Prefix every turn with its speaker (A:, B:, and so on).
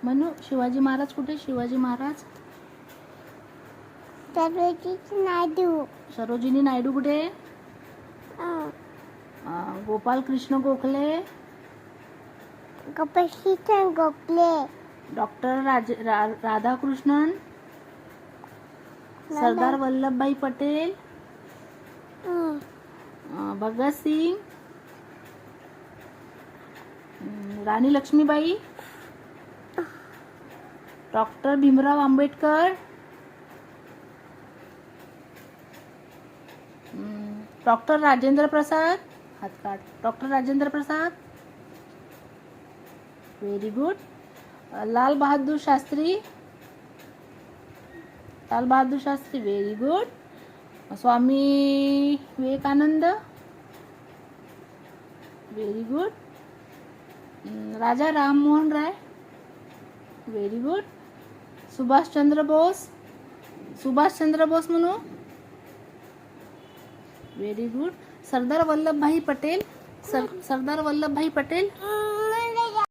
A: म्हणू शिवाजी महाराज कुठे? शिवाजी महाराज.
B: सरोजिनी नायडू.
A: सरोजिनी नायडू कुठे? Gopal Krishna Gokhale.
B: Gopichand Gokhale.
A: Doctor Radhakrishnan. Sardar Vallabhbhai Patel. Bhagat Singh. Rani Lakshmibai. Doctor Bhimrao Ambedkar. Doctor Rajendra Prasad. हात काढ. Doctor Rajendra Prasad. Very good. Lal Bahadur Shastri. Lal Bahadur Shastri. Very good. Swami Vivekananda. Very good. Raja Rammohan Roy. Very good. Subhash Chandra Bose. Subhash Chandra Bose म्हणू. Very good. सरदार वल्लभभाई पटेल. सरदार वल्लभभाई पटेल.